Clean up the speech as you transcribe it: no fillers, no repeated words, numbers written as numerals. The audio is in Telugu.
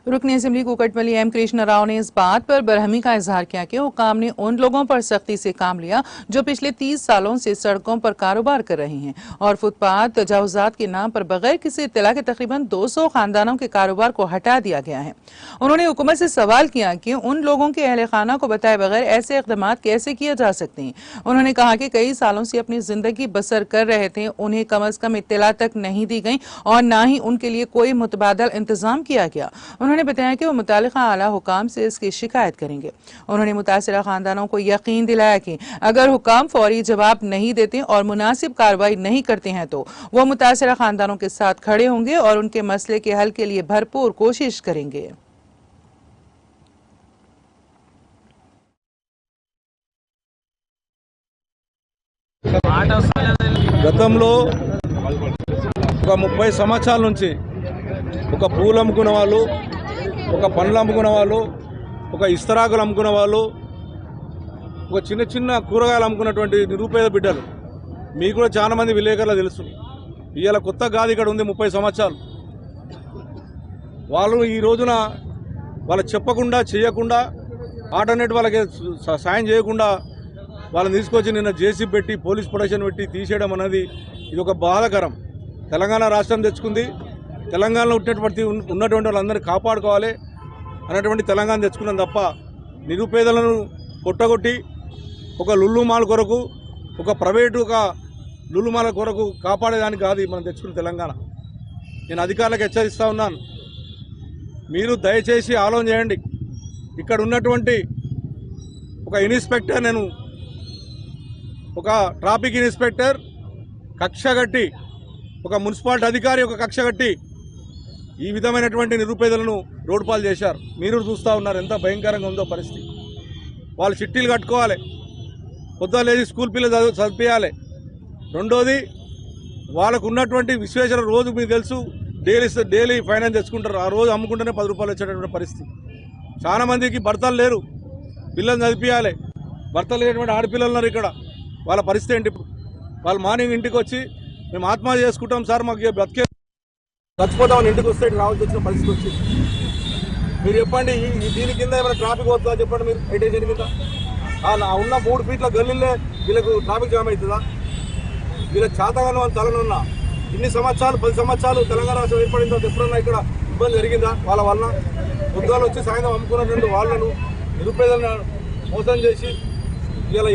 रुकन असेंबली कुकटमली एम कृष्ण राव ने इस बात पर बरहमी का इजहार किया कि हुकाम ने उन लोगों पर सख्ती से काम लिया जो पिछले 30 सालों से सड़कों पर कारोबार कर रहे हैं और फुटपाथ तजावुजात के नाम पर बगैर किसी इत्तला के तकरीबन 200 खानदानों के कारोबार को हटा दिया गया है। उन्होंने हुकूमत से सवाल किया कि उन लोगों के अहल खाना को बताए बगैर ऐसे इकदाम कैसे किए जा सकते हैं। उन्होंने कहा कि कई सालों से अपनी जिंदगी बसर कर रहे थे, उन्हें कम अज कम इत्तला तक नहीं दी गई और न ही उनके लिए कोई मुतबादल इंतजाम किया गया। उन्होंने बताया कि वो मुतालिका आला हुकाम से इसकी शिकायत करेंगे। उन्होंने मुतासिरा खानदानों को यकीन दिलाया कि अगर हुकाम फौरी जवाब नहीं देते और मुनासिब कार्रवाई नहीं करते हैं तो वो मुतासिरा खानदानों के साथ खड़े होंगे और उनके मसले के हल के लिए भरपूर कोशिश करेंगे। గతంలో ఒక 30 సంవత్సరాల నుంచి ఒక పూలు అమ్ముకునే వాళ్ళు, ఒక పండ్లు అమ్ముకునే వాళ్ళు, ఒక ఇస్తరాకులు అమ్ముకునే వాళ్ళు, ఒక చిన్న చిన్న కూరగాయలు అమ్ముకున్నటువంటి నిరుపేద బిడ్డలు మీకు కూడా చాలా మంది విలేకరులు తెలుసు. ఇవాళ కొత్త గాది ఇక్కడ ఉంది 30 సంవత్సరాలు. వాళ్ళు ఈ రోజున వాళ్ళు చెప్పకుండా చేయకుండా ఆల్టర్నేట్ వాళ్ళకి సాయం చేయకుండా వాళ్ళని తీసుకొచ్చి నిన్న జేసీబీ పెట్టి పోలీస్ ప్రొటెక్షన్ పెట్టి తీసేయడం అనేది ఇది ఒక బాధాకరం. తెలంగాణ రాష్ట్రం తెచ్చుకుంది, తెలంగాణలో ఉన్నటువంటి వాళ్ళందరినీ కాపాడుకోవాలి అనేటువంటి తెలంగాణ తెచ్చుకున్నాం తప్ప నిరుపేదలను కొట్టగొట్టి ఒక లుల్లు మాల్ కొరకు, ఒక ప్రైవేటు ఒక లుల్లు మాల కొరకు కాపాడేదానికి కాదు మనం తెచ్చుకున్న తెలంగాణ. నేను అధికారులకు హెచ్చరిస్తూ ఉన్నాను, మీరు దయచేసి ఆలోచన చేయండి. ఇక్కడ ఉన్నటువంటి ఒక ఇన్స్పెక్టర్, నేను ఒక ట్రాఫిక్ ఇన్స్పెక్టర్ కక్ష కట్టి, ఒక మున్సిపాలిటీ అధికారి ఒక కక్ష కట్టి ఈ విధమైనటువంటి నిరుపేదలను రోడ్డు పాలు చేశారు. మీరు చూస్తూ ఉన్నారు ఎంత భయంకరంగా ఉందో పరిస్థితి. వాళ్ళు చిట్టీలు కట్టుకోవాలి, పొద్దున లేచి స్కూల్ పిల్లలు చదివించాలి. రెండోది వాళ్ళకు ఉన్నటువంటి విశ్వేశ్వర రోజు మీకు తెలుసు డైలీ ఫైనాన్స్ తెచ్చుకుంటారు. ఆ రోజు అమ్ముకుంటేనే 10 రూపాయలు వచ్చేటటువంటి పరిస్థితి. చాలామందికి భర్తలు లేరు, పిల్లల్ని చదివించాలి. భర్తలు లేనటువంటి ఆడపిల్లలు ఉన్నారు ఇక్కడ. వాళ్ళ పరిస్థితి ఏంటి? వాళ్ళు మార్నింగ్ ఇంటికి వచ్చి మేము ఆత్మహత్య చేసుకుంటాం సార్, మాకు బతికే చచ్చిపోతామని ఇంటికి వస్తే రావాల్సి వచ్చిన పరిస్థితి వచ్చింది. మీరు చెప్పండి, దీని కింద ఏమైనా ట్రాఫిక్ అవుతుందా చెప్పండి. మీరు హైటెన్షన్ కింద ఉన్న 3 ఫీట్ల గల్లీలే వీళ్ళకు ట్రాఫిక్ జామ్ అవుతుందా? వీళ్ళకి చేతగాను అని తలనున్నా ఇన్ని సంవత్సరాలు 10 సంవత్సరాలు తెలంగాణ రాష్ట్రం ఏర్పడిన తర్వాత ఎప్పుడన్నా ఇక్కడ ఇబ్బంది జరిగిందా? వాళ్ళ వల్ల పొద్దుగాలు వచ్చి సాయంత్రం అమ్ముకున్నటువంటి వాళ్ళను నిరుపేదలను మోసం చేసి ఇలా